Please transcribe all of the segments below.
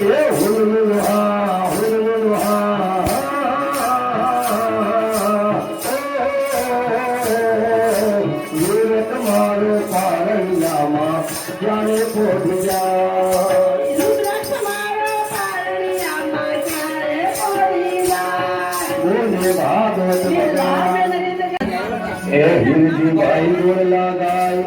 એ હુલુલુહા તમારો પારણિયામાં જાણે પહોંચી જાય હિરજીભાઈ ગોળ લાગાય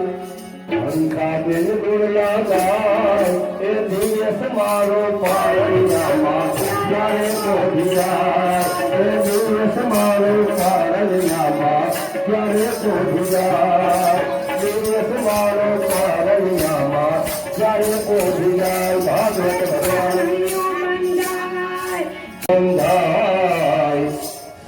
હંકાબેન ગોળ લાગાય એ દિવસ મારો પારણિયામાં જાણે પહોંચી જાય એ દિવસ મારો પારણિયામાં જાણે પહોંચી જાય દિવસ મારો પારણિયામાં જાણે પહોંચી જાય ભાગવત ભગવાન બંધાય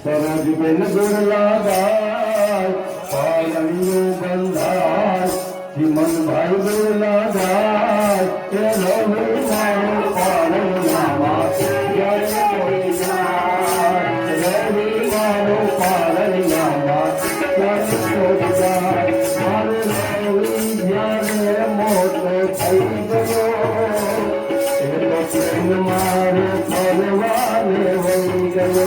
સરોજબેન ગોળ લાગાય પારણિયું બંધાય ચિમનભાઈ ગોળ લાગાય એ નવું મારો પારણિયામાં જાણે પહોંચી જાય રવિ મારો પારણિયામાં જાણે પહોંચી જાય મારો રવિ જ્યારે મોટો થઈ ગયો એનો પ્રેમ મારે ફરવાને વહી ગયો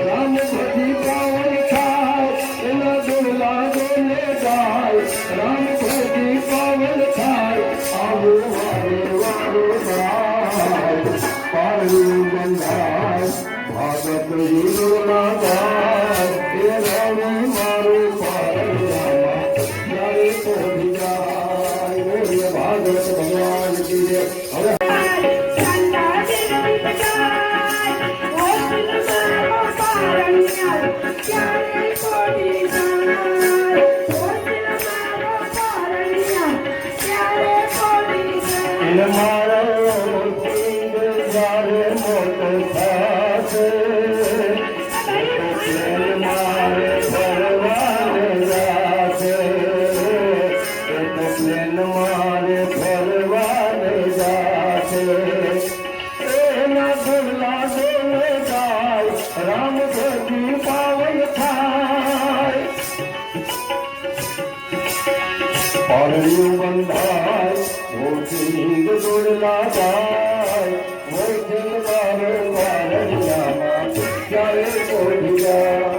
રામ ભજી પાવન થાય એના દુર્લા ગોને ગાય રામ ભજી પાવન થાય આવું વારે વારે ગાય પારણિયું બંધાય ભાગવત હીરોના ગાય એ રવિ મારું પારણિયામાં જ્યારે પહોંચી જાય બોલીએ ભાગવત ભગવાન કી જય. હવે જ્યારે મોટો થશે મારે ફરવાને જાશે પ્લેન મારે ફરવાને જાશે એના દુર્લા ગોને ગાય રામ ભજી પાવન થાય પારણિયું બંધાય મોટી ગોળ લાગાય મોટી મારો પારણિયામાં જ્યારે પહોંચી જાય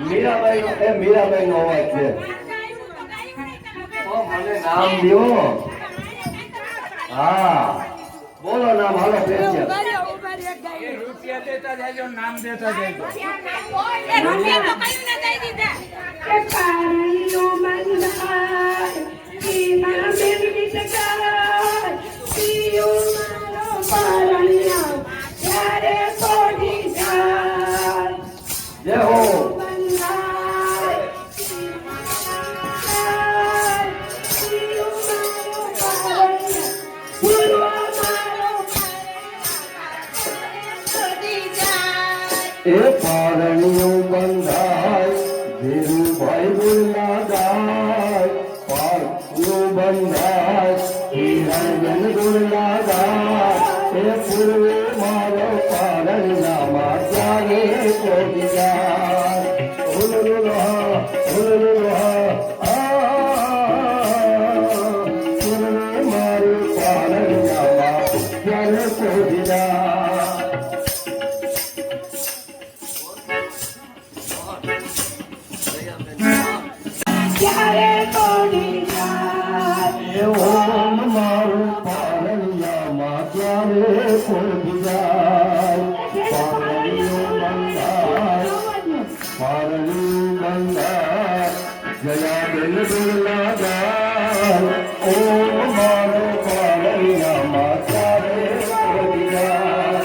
મીરાબાઈ નો અવાજ છે મને નામ દો. હા બોલો નામ હાલો રૂપિયા દેતા જાજો નામ દેતા જાજો જય હો એ પારણિયું બંધાય ધીરુભાઈ ગોળ લાગાય પારણિયું બંધાય હિરણબેન ગોળ લાગાય એ પૂર્વે મારો પારણિયામાં જાણે પહોંચી જાય હુલુલુહા હુલુલુહા પૂર્વે મારો પારણિયામાં જાણે પહોંચી જાય ઓમ મારું પારણિયામાં ત્યારે પહોંચી જાય પારણિયું બંધાય જયાબેન ગોળ લાગાય ઓમ મારો પારણિયામાં ત્યારે પહોંચી જાય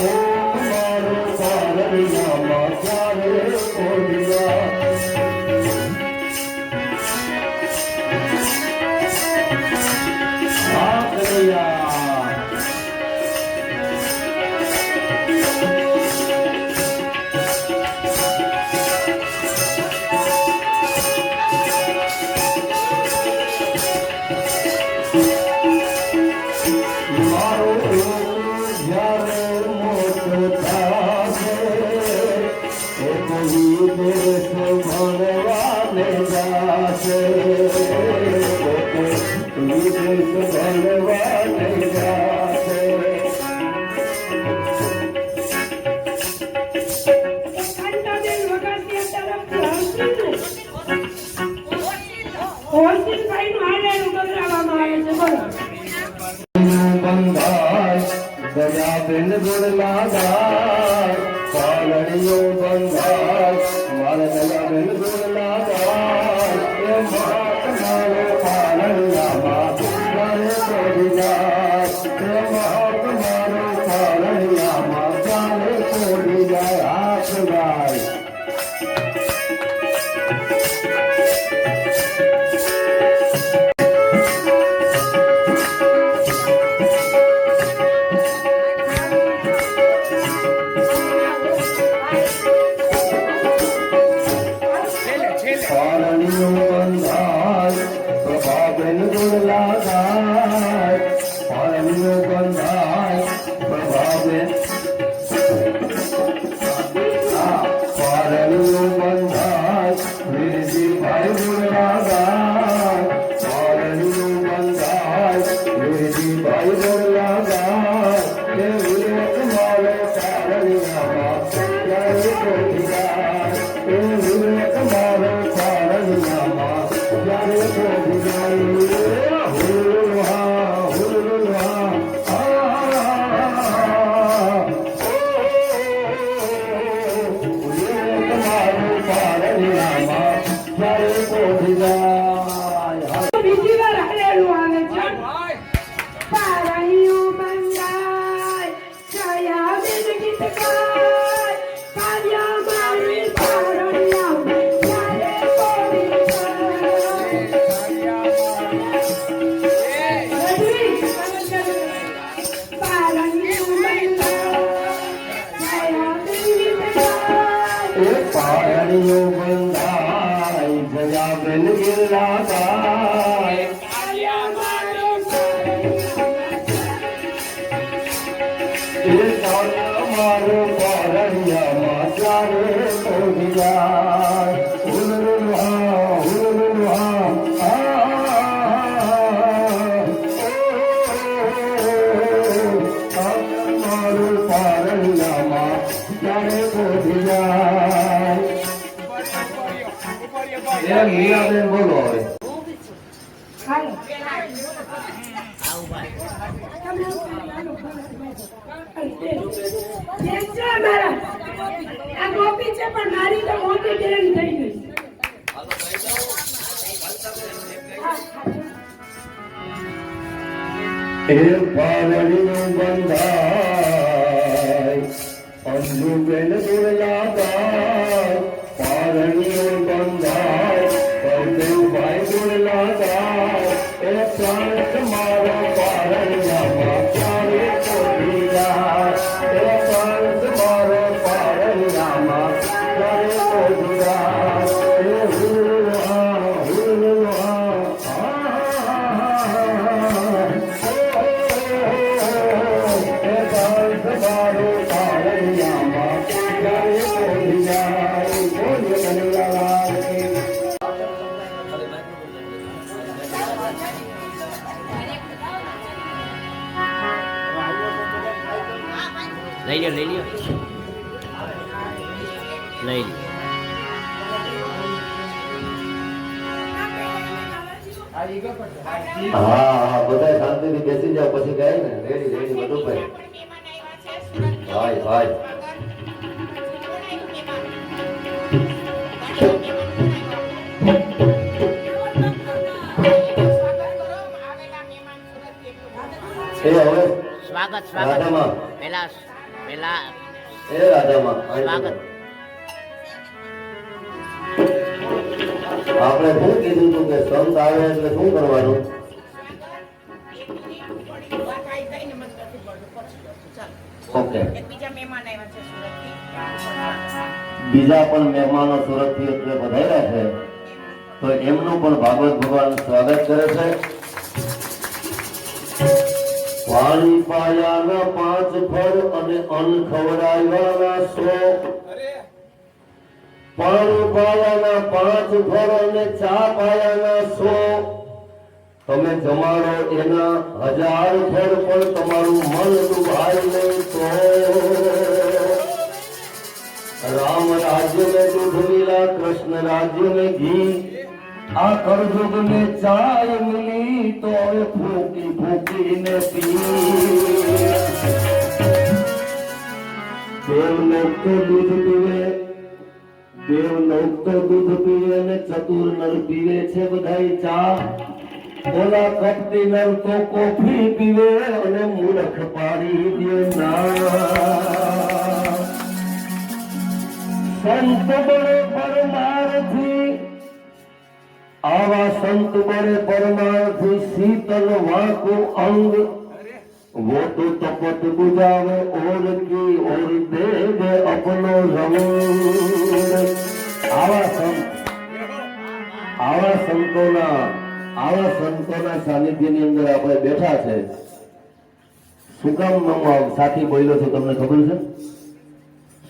ઓમ મારો પારણિયામાં ત્યારે પહોંચી જાય બેન ગોળલા ગાય પાલણીઓ બંધાય મારા દયા બેન ગોળલા ગાય એ મહાત્માનો પાલણિયામાં ત્યારે પડી જાય એ મહાત્માનો પાલણિયામાં ત્યારે પડી જાય હાથ ગાય પાલણીઓ બંધાય પ્રભાબેન ગોળલા ગાય પાલણીઓ બંધાય પ્રભાબેન પાલણીઓ બંધાય વીરજીભાઈ ગોળલા ગાય પાલણીઓ બંધાય વીરજીભાઈ ગોળલા ગાય એ વિવેક મારો પાલણીયામાં ત્યારે પડી જાય એ વિવેક મારો પાલણીયામાં ત્યારે પડી જાય હુલુલુહા હુલુલુહા વિવેક મારો પાલણીયામાં ત્યારે પડી જાય બીજી વાર હલેલું આવે છે ભાઈ પારણીઓ બંધાય છાયા બેન ગીત ગાય કાવ્યા મારી પારણીયા ત્યારે પડી જાય પારણીઓ બંધાય છાયા બેન ગીત ગાય એ પારણીઓ બંધાય જયાબેન ગિરલા ગાય એ તારા મારો પારણિયામાં ત્યારે પડી જાય હુલુલુહા હુલુલુહા મારો પારણિયામાં ત્યારે પડી જાય એ મીરાબેન બોલો હવે હાલો જેમ છે અમારા આ ગોપી છે પણ મારી તો મોટી બેન થઈ ગઈ એ પાલણીઓ બંધાય અંજુબેન ગોળલા ગાય પાલણીઓ બંધાય પરદેવભાઈ ગોળલા ગાય એ પ્રાણ મારો પાલણિયામાં ત્યારે પડી જાય એ પ્રાણ મારો પાલણિયામાં ત્યારે પડી જાય એ હુલુલુહા હુલુલુહા મારો પાલણિયામાં ત્યારે પડી જાય બોલો કનૈયાલાલ કી લઈ લ્યો લઈ લ્યો લઈ લ્યો હા બધા શાંતિથી બેસી જાવ પછી કહે ને રેડી રેડી બધું ભાઈ ભાઈ ભાઈ એ હવે સ્વાગત સ્વાગત રાધામાં પેલા પેલા એ રાધામાં સ્વાગત આપણે શું કીધું હતું કે સંત આવે એટલે શું કરવાનું ઓકે બીજા પણ મહેમાનો સુરતથી એટલે પધાર્યા છે તો એમનું પણ ભાગવત ભગવાન સ્વાગત કરે છે પાણી પાયાના 5 ફળ અને અન્ન ખવડાવવાના 100 પાણી પાયાના 5 ફળ અને ચા પાયાના 100 તમે જમાડો એના 1000 ફળ પણ તમારું મન ડૂબાય નહીં તો राम राज्य में दूध मिला कृष्ण राज्य में घी आ करजुग में चाय मिली तो फूकी फूकी ने पी દેવલોક તો દૂધ પીવે, દેવલોક તો દૂધ પીવે અને ચતુર નર પીવે છે બધાય ચા. ઓલા કપટી નર તો કોફી પીવે અને મૂર્ખ પાડી દે ના. સંત બળે પરમારથી, આવા સંત બળે પરમારથી શીતલ વાંકું અંગ. वो तो तपत बुझावे और की और दे दे अपनो रंग. આવા સંતોના સાનિધ્યની અંદર આપણે બેઠા છે. શું કામ હું સાથી બોલ્યો છું તમને ખબર છે?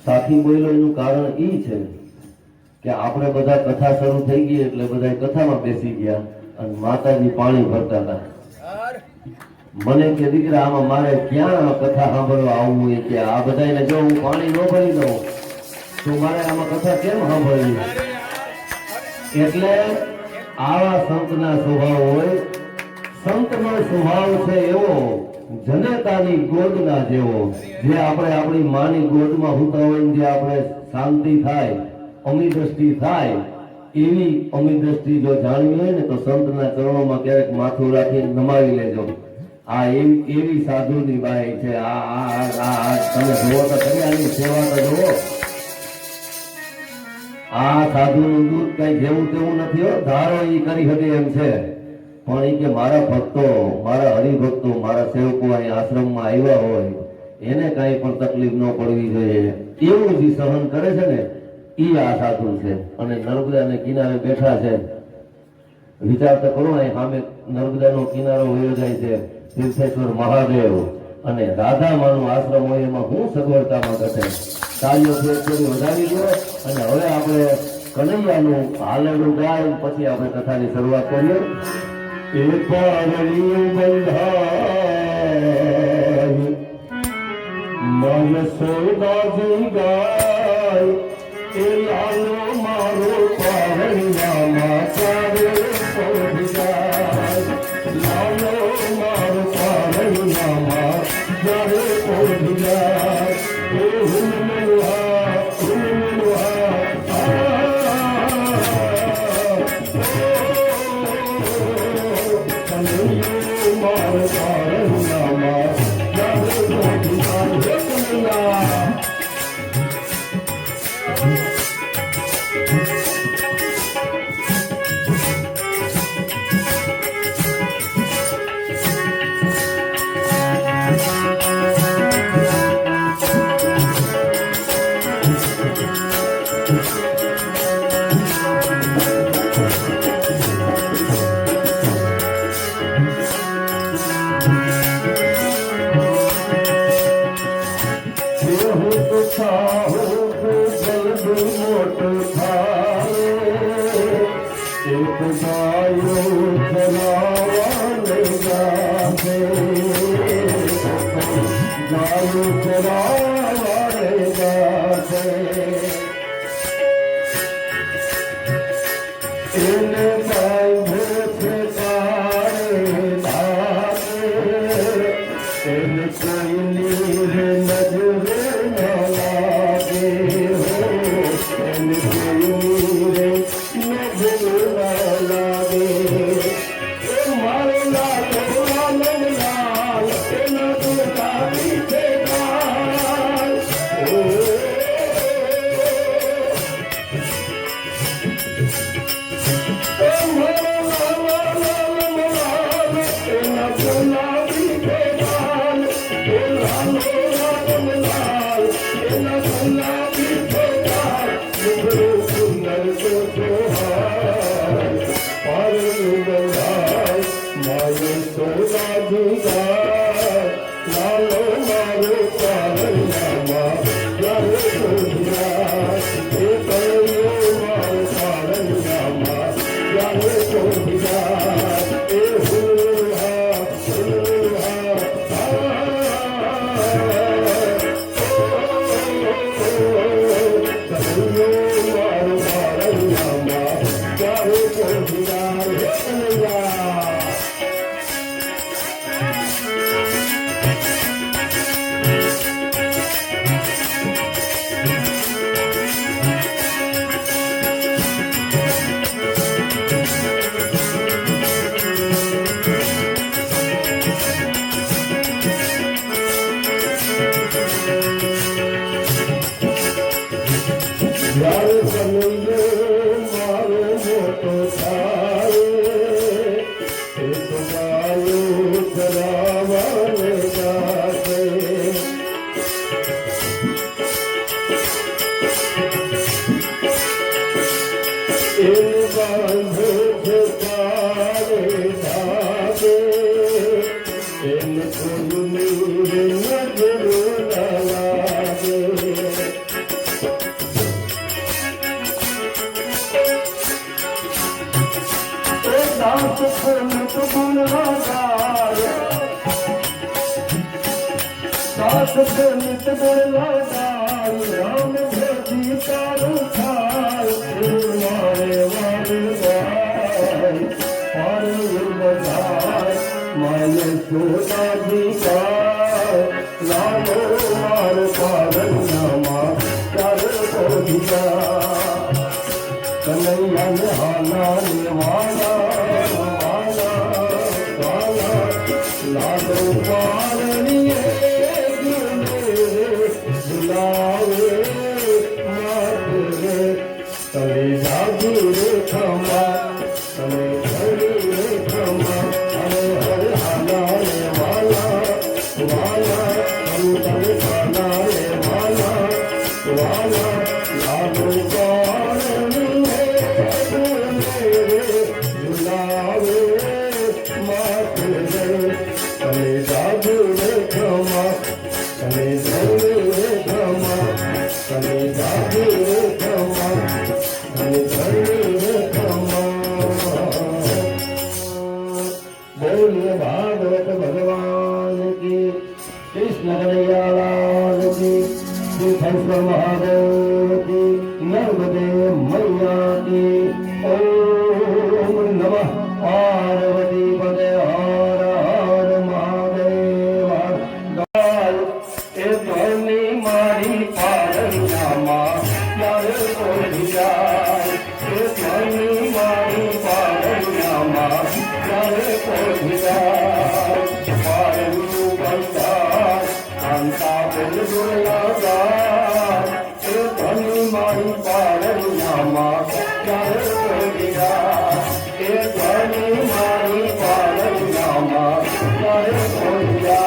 સાથી બોલ્યો એનું કારણ એ છે કે આપણે બધા કથા શરૂ થઈ ગઈ એટલે બધા કથામાં બેસી ગયા અને માતાજી પાણી ભરતા હતા. મને કે દીકરા આમાં મારે ક્યાં કથા સાંભળવા આવવું હોય કે આ બધાને જો હું પાણી ન ભરી દઉં તો મારે આમાં કથા કેમ સાંભળવી? એટલે આવા સંતના સ્વભાવ હોય. સંતનો સ્વભાવ છે એવો જનતાની ગોદના જેવો, જે આપણે આપણી માની ગોદમાં હોતા હોય, જે આપણે શાંતિ થાય, અમી દ્રષ્ટિ થાય, એવી અમી દ્રષ્ટિ જો જાણવી હોય ને તો સંતના ચરણોમાં ક્યારેક માથું રાખીને નમાવી લેજો. આ એવી સાધુની બાઈ છે. આ તમે જોવો તો ખરી, આની સેવા તો જોવો. આ સાધુનું દૂધ કઈ જેવું તેવું નથી હો, ધારો ઈ કરી શકે એમ છે. પણ એ કે મારા ભક્તો, મારા હરિભક્તો, મારા સેવકો અહીં આશ્રમમાં આવ્યા હોય એને કઈ પણ તકલીફ ન પડવી જોઈએ એવું જે સહન કરે છે ને ઈ આ સાધુ છે. અને નર્મદાને કિનારે બેઠા છે. વિચાર તો કરો, અહીં સામે નર્મદાનો કિનારો વયો જાય છે, તીર્થેશ્વર મહાદેવ અને રાધામાનું આશ્રમ હોય, એમાં હું સગવડતામાં ઘટે. તાલીઓ થોડી વધારી દો અને હવે આપણે કનૈયાનું હાલરડું ગાય પછી આપણે કથાની શરૂઆત કરીએ. એ પારણિયું બંધાય મન સોદાજી ગાય, એ લાલો મારો પારણિયામાં ચારે પડી જાય. લાલો મારો પારણિયામાં ચારે પડી જાય. એ હુમલુહા હુમલુહા મારો પારણિયામાં ચારે પડી જાય. Oh, बोलिए भागवत भगवान की, कृष्ण कन्हैयालाल की, श्रीधर महादेव की, नर्मदे मैया की। ओम नमः पार्वती पदे हर हर महादेव। ए धोनी मारी पारण्याમાં ત્યારે કોઈ જાય, એ ધોની મારી પારण्याમાં ત્યારે કોઈ જાય। પારણું બંધાય કાંતા બેન દુર્લભા, એ ધોની મારી પારण्याમાં ત્યારે કોઈ જાય, એ ધોની મારી પારण्याમાં ત્યારે કોઈ જાય।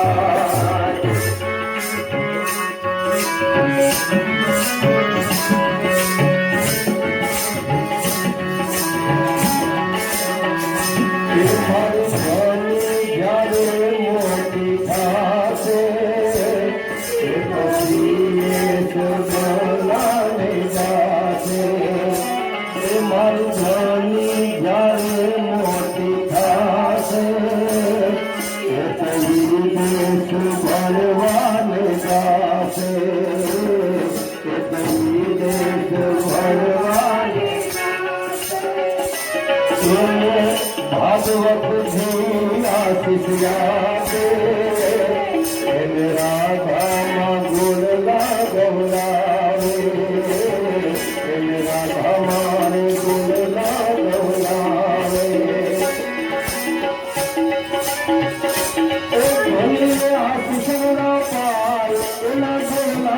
भागवत जी आशीष यादे, मेरा धाम गुणला गौरावे, मेरा धाम गुणला गौरावे। आशीष ना पाय ना गुणला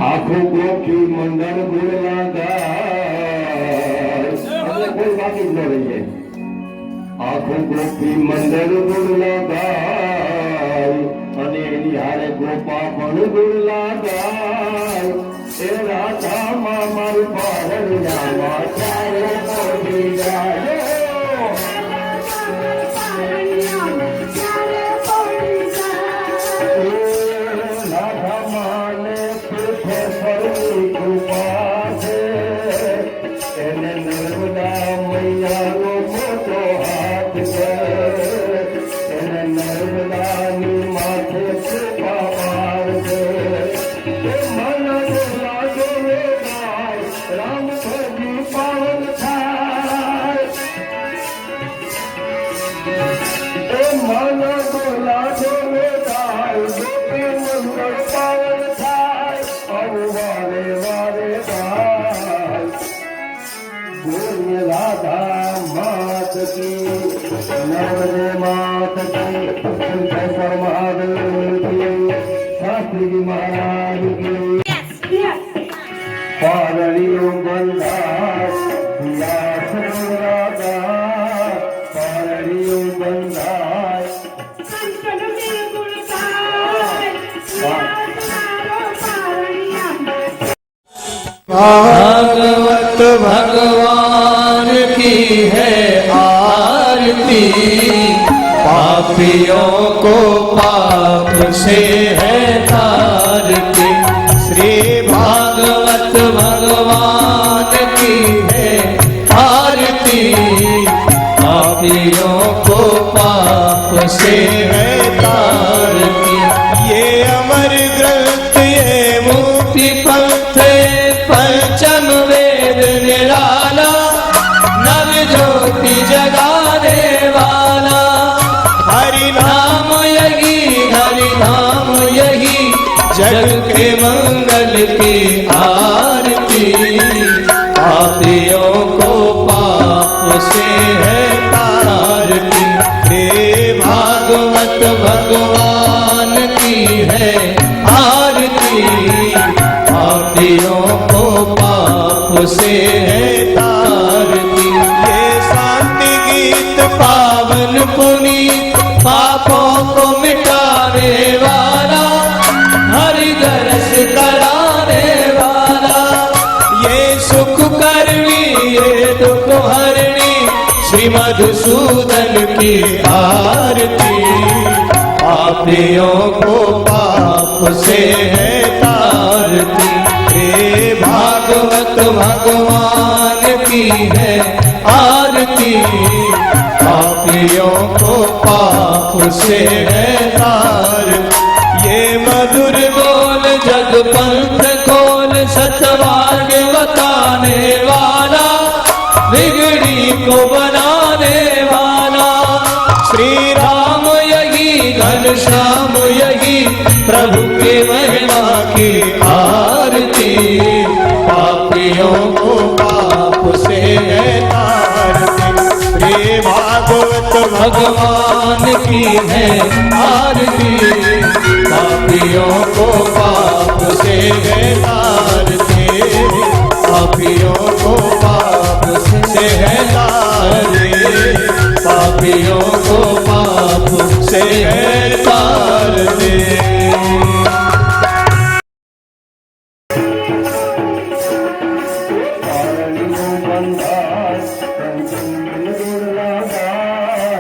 આખું ગોપી મંડળ બોલવા ગાય, કોઈ બાકી જ ન રહી જાય। આખું ગોપી મંડળ બોલવા ગાય, અને એની હારે ગોપા પણ બોલવા ગાય। એ રાધામાં મારું પારણ્યામાં ચારે પડી જાય। मन बोला महादेव की शास्त्री जी महाराज की पारणियों बंधार उल्लास राधा पारणियों बंधार संतन निर्गुण गाय तुम्हारो पारणिया भागवत भगवान की है आरती पापियों को पाप से है तारती श्री भागवत भगवान की है आरती पापियों को पाप से है तारती ये अमर ग्रंथ ये मुक्ति पंथ पंचम वेद निराला नव ज्योति जगाने वाला हरि नाम यही जग के मंगल की आरती पापियों को पाप से है तारती हे भागवत भगवान की है आरती पापियों को पाप से है तारती ये शांति गीत पावन पुनीत पापों को मिटाने वाला हरि दर्श कराने वाला ये सुख करनी ये दुख हरणी श्री मधुसूदन की आरती पापियों को पाप से है तारती हे भागवत भगवान की है आरती पापियों को पाप से है तारती ये मधुर बोल जग पंथ खोल सतवार्ग बताने वाला बिगड़ी को बनाने वाला श्री राम यही घनश्याम यही प्रभु के महिमा की आरती पापियों को पाप से है तारती श्री भागवत भगवान की है आरती पापियों को पाप से है तारती पापियों को पाप से है तारती पापियों को पाप से है तारती पारणियों बंधार संतन निर्गुण गाय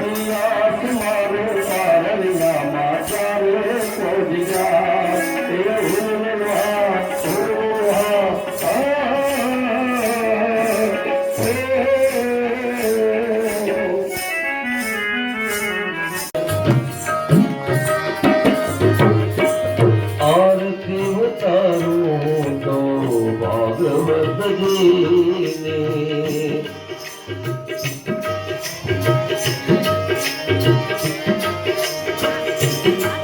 उल्लास मारो पारणिया माचारे को दिया आरती उतारूं तो भागवत जी ने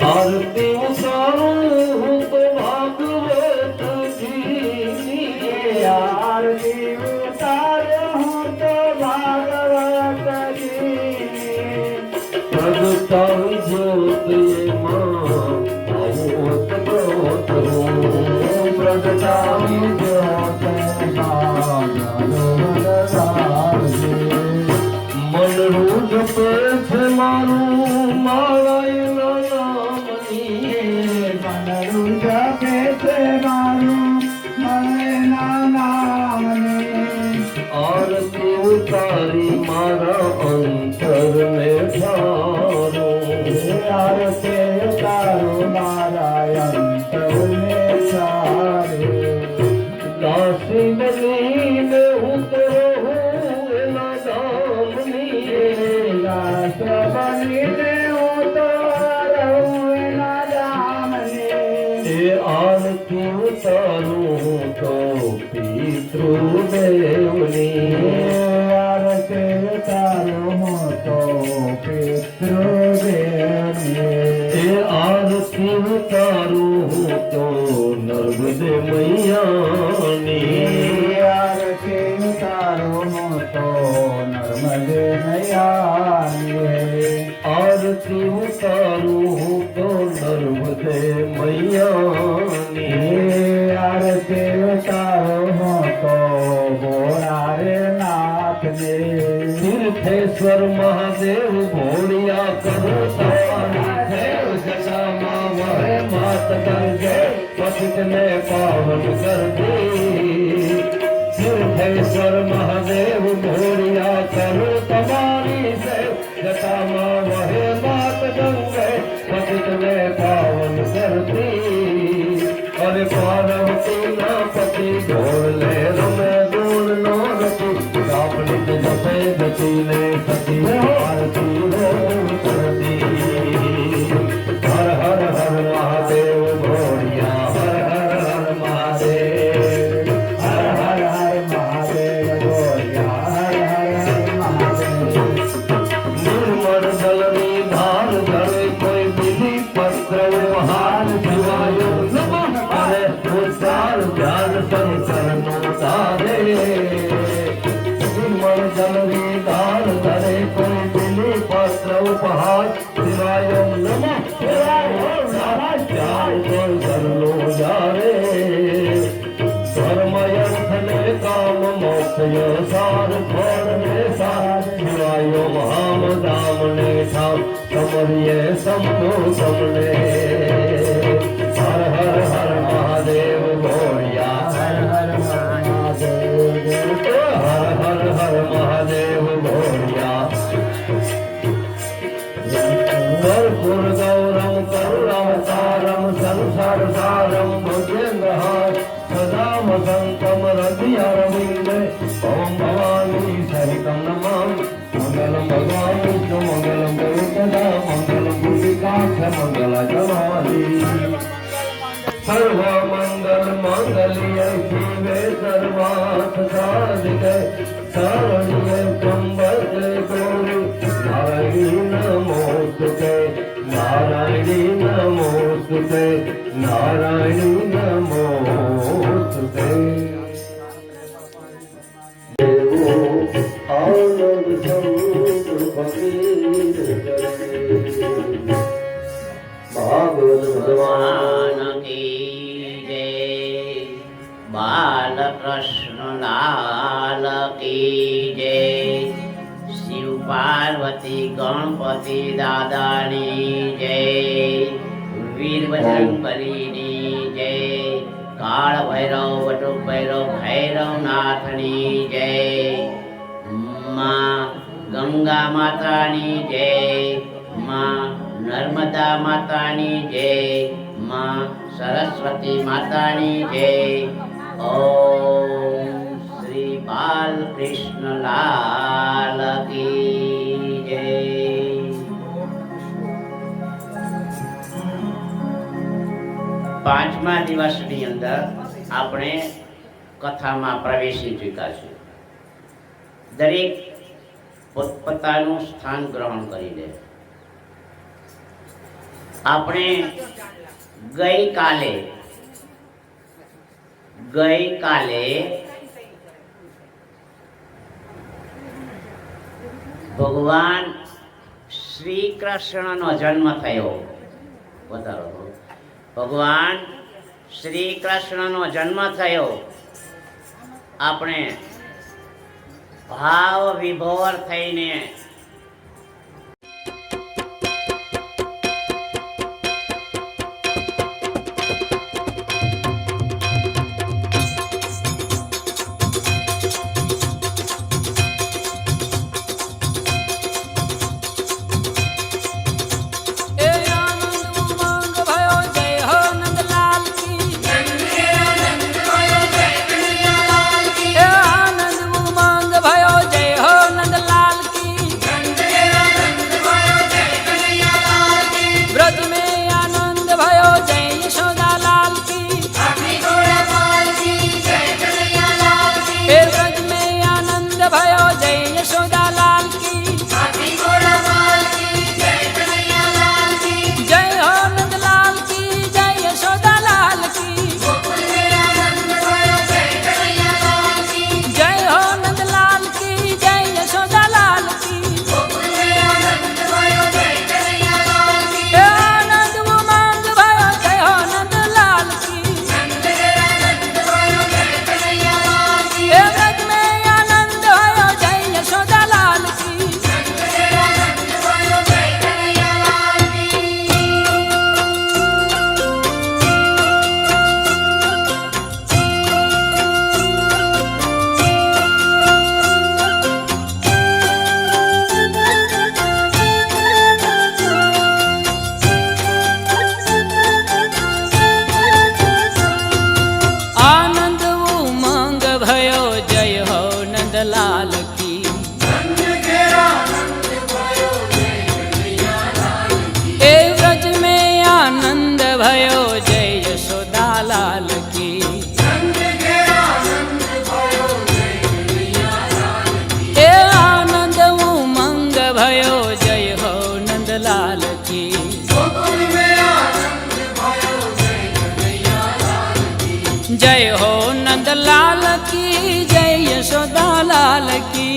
आरती उतारूं तो भागवत जी ने आरती उतारूं तो भागवत जी प्रगटाई ज्योत ये मां अवोत ग्रोत प्रगटाई ज्योत मन रूज पे છે મારું માળાઈના નામની મનરું જપે છે મારું મનના નામને આરતી ઉતારી મારા અંતરને ઠારો આરતી ઉતારો મારા અંતરને સારે કાશી નદીને ઉતરો હું એના ધામની દાસ બનીને ઉતારું એના દામને એ આરતી ઉતારું તો પિતૃદેવની આરતી ઉતારો મોટો પિતૃદેવને એ આરતી ઉતારું તો નર્મદે મૈયાની આરતી ઉતારો મોટો નર્મદે નયાને આરતી છે મૈયાની આરતી તારો મોટો ભોળા રે નાથને તીર્થેશ્વર મહાદેવ ભોળિયા કરો તમારી દેવ જટામાં વહે માત ગંગે પતિતને પાવન કરતી તીર્થેશ્વર મહાદેવ ભોળિયા કરો તમારી દેવ જટામાં વહે માત ગંગે પતિતને પાવન કરતી અરે પાર્વતી ના પતિ ઢોળ લે રમે ગુણ નો રતી કાપડિત જપે ગતિ ને સતી આરતી રોમ કરતી હર હર હર મહાદેવ ભોળિયા હર હર હર મહાદેવ હર હર હર મહાદેવ ભોળિયા હર હર હર મહાદેવ નિર્મળ જલની ધાર ધરે કોઈ બીજી પત્ર હાર શિવાયો નમઃ અરે ઉચ્ચાર ધ્યાન સંકરનો તારે નિર્મળ જલની ધાર ધરે કોઈ બીજી પત્ર ઉપહાર શિવાયો નમઃ ધ્યાન કોઈ કરલો જારે ધર્મયર્થને કામ મોક્ષય સાર ફળ ને સાર શિવાયો મહામ દામને ઠામ સમરીએ સમો સમને હર હર હર મહાદેવ ભોળિયા હર હર મહાદેવ હર હર હર મહાદેવ ભોળિયા કર્પૂર ગૌરમ કરુણાવતારમ સંસાર સારમ ભુજેન્દ્રહાર સદા વસંતમ રવિ ઓમ ભવાની સહિતમ નમામ મંગલમ ભગવાન વિષ્ણુ મંગલમ ગરુડધા મંગલમ ગુલિકાક્ષ મંગલ જવાલી સર્વ મંગલ માંગલ્ય શિવે સર્વાર્થ સાધિકે શરણ્ય ત્રંબકે ગૌરી નારાયણી નમોસ્તુતે નારાયણી નમોસ્તુતે નારાયણી નમોસ્તુતે દેવો આનંદ સંત ફકીર ચરણે ભાગવત ભગવાન ભગવાન કી જય બાલકૃષ્ણ લાલ કી જય શિવ પાર્વતી ગણપતિ દાદાની જય વીર બજરંગબલીની જય કાળ ભૈરવ વટુક ભૈરવ ભૈરવનાથની જય માં ગંગા માતાની જય માં નર્મદા માતાની જય માં સરસ્વતી માતાની જય ઓમ શ્રી બાલકૃષ્ણ લાલ કી જય પાંચમા દિવસની અંદર આપણે કથામાં પ્રવેશી ચૂક્યા છીએ. દરેક પોતપોતાનું સ્થાન ગ્રહણ કરી લે. આપણે ગઈકાલે ભગવાન શ્રી કૃષ્ણનો જન્મ થયો. વધારો ભગવાન શ્રી કૃષ્ણનો જન્મ થયો. આપણે ભાવ વિભોર થઈને આનંદ ઉમંગ भयो જય હો નંદલાલ કી जय हो नंदलाल की, जय यशोदा लाल की।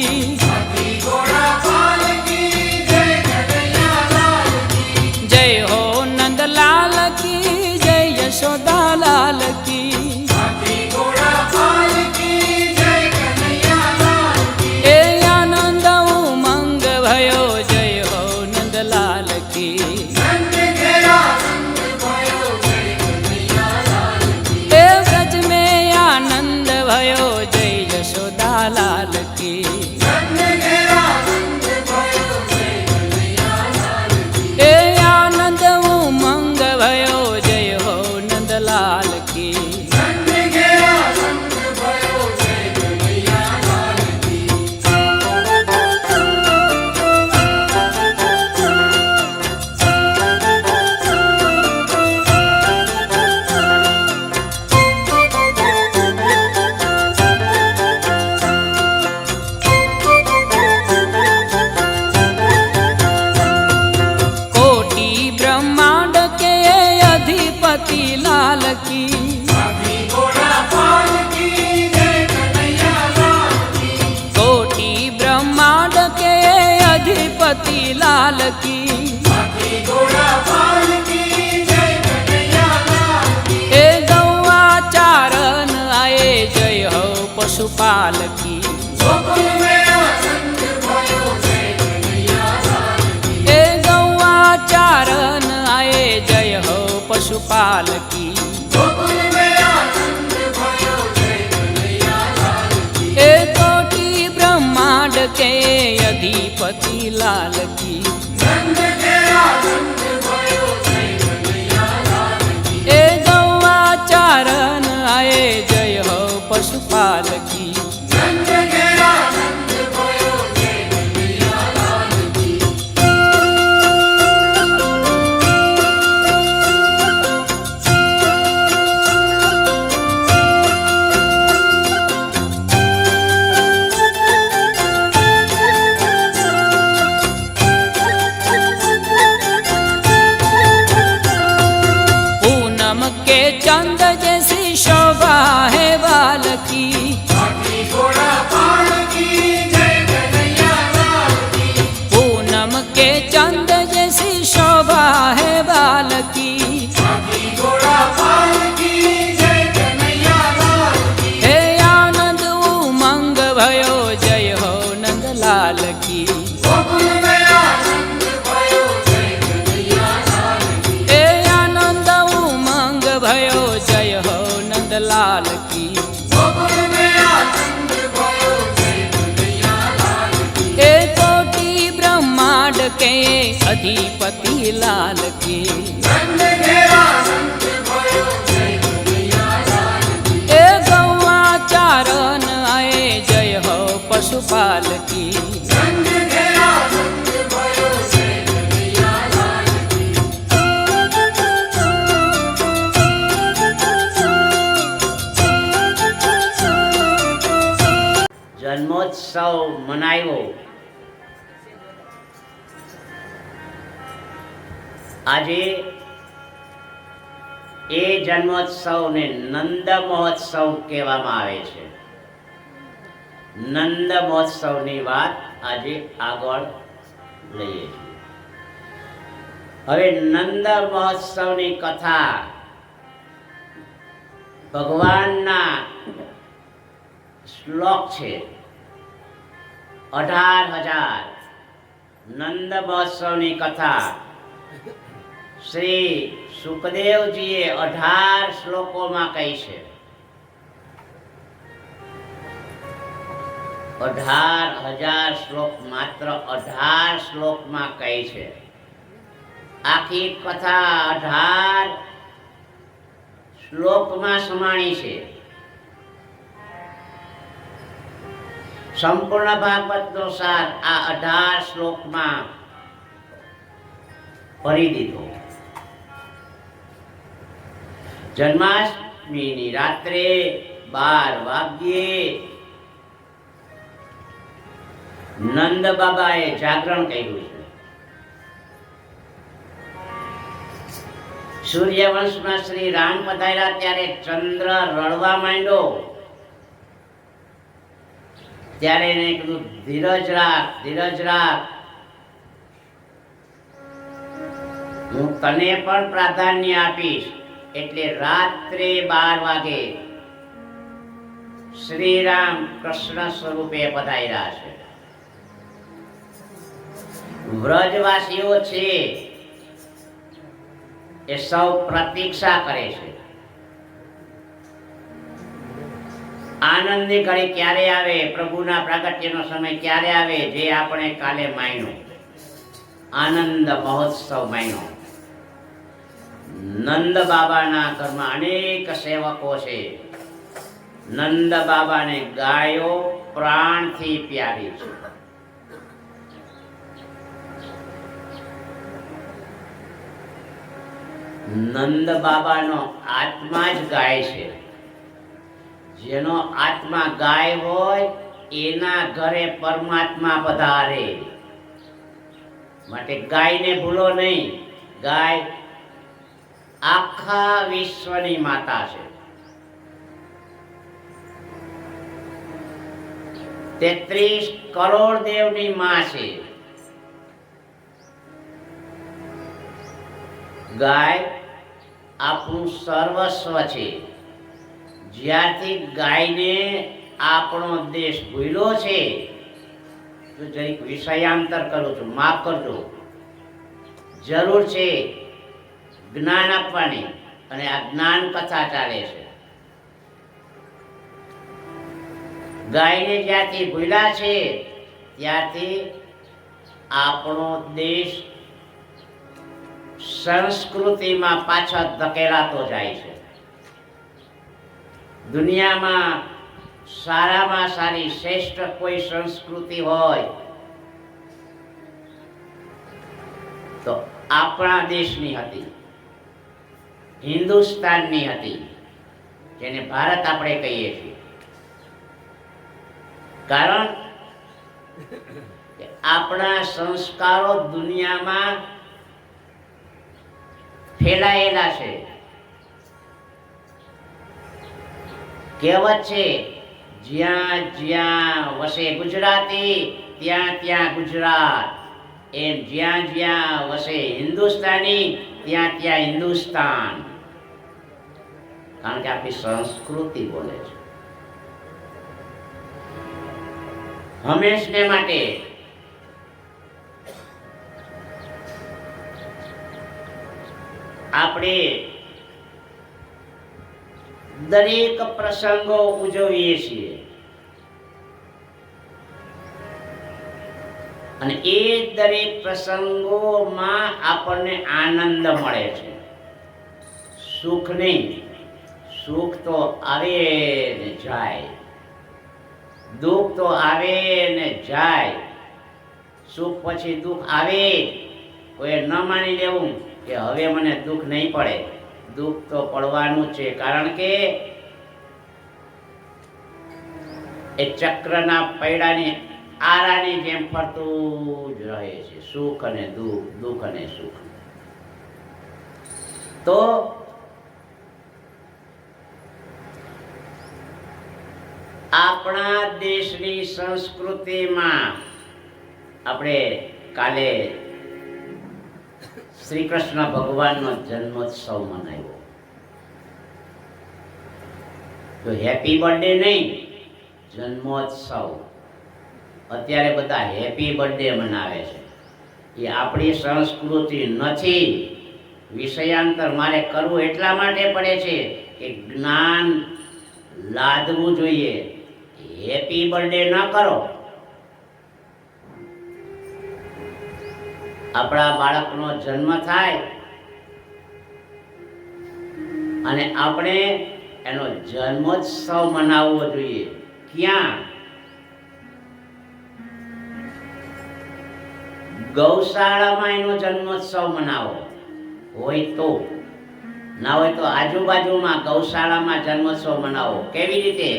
जय हो नंदलाल की, जय यशोदा लाल की। ए आनंद उमंग भयो, जय हो नंदलाल की। ए ब्रज में आनंद भयो, जय यशोदा लाल की। ए आनंद उमंग भयो, जय हो नंदलाल की। कोटि ब्रह्मांड के अधिपति लाल की। कोटि ब्रह्मांड के अधिपति लाल की। ए गौआ चारण आए, जय हो पशुपाल की। ए गौआ चारण आए, जय हो पशुपाल की। ए कोटि ब्रह्मांड के अधिपति लाल की। ए गौआ चारण आए, जय हो पशुपाल की। पूनम के चंद जैसी शोभा है बाल की। पूनम के चंद जैसी शोभा है बाल की। हे आनंद उमंग भयो, जय हो नंदलाल की। हे आनंद उमंग भयो, जय हो नंदलाल की। हे कोटि ब्रह्मांड के अधिपति लाल की। हे गौआ चारण आए, जय हो पशुपाल की। જન્મોત્સવ મનાવ્યો. આજે એ જન્મોત્સવને નંદ મહોત્સવ કહેવામાં આવે છે. નંદ મહોત્સવની વાત આજે આગળ લઈએ છીએ. હવે નંદ મહોત્સવની કથા ભગવાનના શ્લોક છે 18,000. નંદ મહોત્સવની કથા શ્રી સુખદેવજીએ 18 શ્લોકોમાં કહી છે. 18,000 શ્લોક માત્ર 18 શ્લોકમાં કહી છે. આખી કથા 18 શ્લોકમાં સમાણી છે. સંપૂર્ણ ભાગવતનો સાર આ 18 શ્લોકમાં ભરી દીધો. જન્માષ્ટમીની રાત્રે 12 વાગ્યે નંદ બાબાએ જાગરણ કર્યું છે. સૂર્યવંશમાં શ્રી રામ પધાર્યા ત્યારે ચંદ્ર રડવા માંડ્યો. ત્યારે એને કીધું, ધીરજ રાખ, ધીરજ રાખ, હું તને પણ પ્રાધાન્ય આપીશ. એટલે રાત્રે 12 વાગે શ્રી રામ કૃષ્ણ સ્વરૂપે પધાર્યા છે. વ્રજવાસીઓ છે એ સૌ પ્રતીક્ષા કરે છે. આનંદની ઘડી ક્યારે આવે, પ્રભુના પ્રાગટ્યનો સમય ક્યારે આવે, જે આપણે કાલે માન્યો આનંદ મહોત્સવ માન્યો. નંદ બાબાના ઘરમાં અનેક સેવકો છે. નંદ બાબાને ગાયો પ્રાણથી પ્યારી છે. નંદ બાબાનો આત્મા જ ગાય છે. જેનો આત્મા ગાય હોય એના ઘરે પરમાત્મા પધારે. માટે ગાયને ભૂલો નહીં. ગાય આખા વિશ્વની માતા છે. 33 કરોડ દેવની માં છે. ગાય આપણું સર્વસ્વ છે. જ્યારથી ગાયને આપણો દેશ ભૂલ્યો છે, તો જરીક વિષયાંતર કરું છું, માફ કરજો. જરૂર છે જ્ઞાન આપવાની, અને આ જ્ઞાન કથા ચાલે છે. ગાયને જ્યાંથી ભૂલ્યા છે ત્યારથી આપણો દેશ સંસ્કૃતિમાં પાછળ ધકેલાતો જાય છે. દુનિયામાં સારામાં સારી શ્રેષ્ઠ કોઈ સંસ્કૃતિ હોય તો આપણા દેશની હતી, હિન્દુસ્તાનની હતી, જેને ભારત આપણે કહીએ છીએ. કારણ કે આપણા સંસ્કારો દુનિયામાં ફેલાયેલા છે. કહેવત છે, જ્યાં જ્યાં વસે ગુજરાતી ત્યાં ત્યાં ગુજરાત. એમ જ્યાં જ્યાં વસે હિન્દુસ્તાની ત્યાં ત્યાં હિન્દુસ્તાન. કારણ કે આપણી સંસ્કૃતિ બોલે છે. હંમેશને માટે આપણે દરેક પ્રસંગો ઉજવીએ છીએ, અને એ દરેક પ્રસંગોમાં આપણને આનંદ મળે છે. સુખ નહીં, સુખ તો આવે ને જાય, દુઃખ તો આવે ને જાય. સુખ પછી દુઃખ આવે. કોઈ ન માની લેવું કે હવે મને દુઃખ નહીં પડે. દુઃખ તો પડવાનું છે, કારણ કે એ ચક્રના પૈડાની આરાની જેમ ફરતું જ રહે છે. સુખ અને દુઃખ, દુઃખ અને સુખ. તો આપણા દેશની સંસ્કૃતિમાં આપણે કાલે શ્રી કૃષ્ણ ભગવાનનો જન્મોત્સવ મનાવ્યો. તો હેપી બર્થડે નહીં, જન્મોત્સવ. અત્યારે બધા હેપી બર્થડે મનાવે છે. એ આપણી સંસ્કૃતિ નથી. વિષયાંતર મારે કરવું એટલા માટે પડે છે કે જ્ઞાન લાદવું જોઈએ. હેપી બર્થડે ન કરો. આપણા બાળકનો જન્મ થાય અને આપણે એનો જન્મોત્સવ મનાવવો જોઈએ. ક્યાં? ગૌશાળામાં એનો જન્મોત્સવ મનાવો. હોય તો, ના હોય તો આજુબાજુમાં ગૌશાળામાં જન્મોત્સવ મનાવો. કેવી રીતે?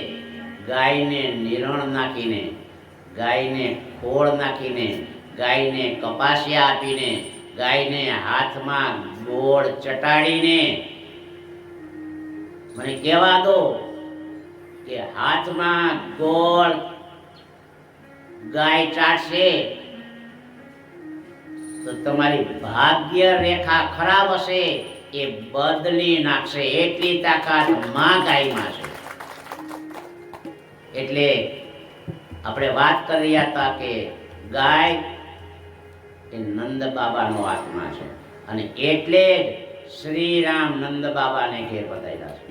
ગાયને નિરણ નાખીને, ગાયને ખોળ નાખીને, ગાયને કપાસિયા આપીને, ગાયને હાથમાં ગોળ ચટાડીને મને કહેવા દો કે હાથમાં ગોળ ગાય ચાટશે તો તમારી ભાગ્ય રેખા ખરાબ હશે એ બદલી નાખશે, એટલી તાકાત માં ગાયમાં છે. એટલે આપણે વાત કરી રહ્યા હતા કે ગાય એ નંદ બાબાનો આત્મા છે અને એટલે જ શ્રી રામ નંદ બાબાને ઘેર બતાવ્યા છે.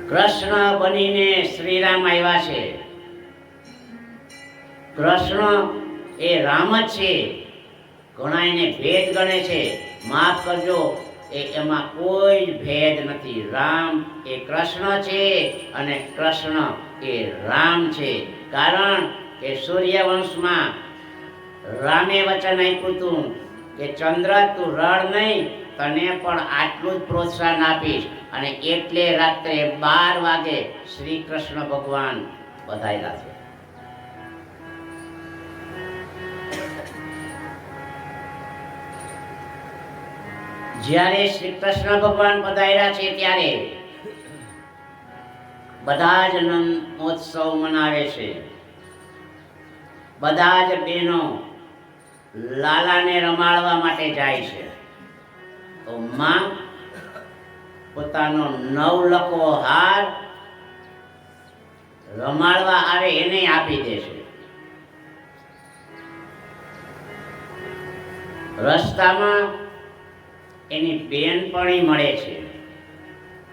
કૃષ્ણ બનીને શ્રી રામ આવ્યા છે. કૃષ્ણ એ રામ જ છે. ઘણા એને ભેદ ગણે છે, માફ કરજો, એમાં કોઈ જ ભેદ નથી. રામ એ કૃષ્ણ છે અને કૃષ્ણ એ રામ છે. કારણ કે સૂર્યવંશમાં રામે વચન આપ્યું હતું કે ચંદ્ર તું રડ નહીં, તને પણ આટલું જ પ્રોત્સાહન આપીશ. અને એટલે રાત્રે 12 વાગે શ્રી કૃષ્ણ ભગવાન પધાર્યા છે. જ્યારે શ્રી કૃષ્ણ ભગવાન પધાર્યા છે ત્યારે બધા જ નંદોત્સવ મનાવે છે. બધા જ બહેનો લાલાને રમાડવા માટે જાય છે. તો માં પોતાનો નવલખો હાર રમાડવા આવે એને આપી દે છે. રસ્તામાં એની બેનપણી મળે છે.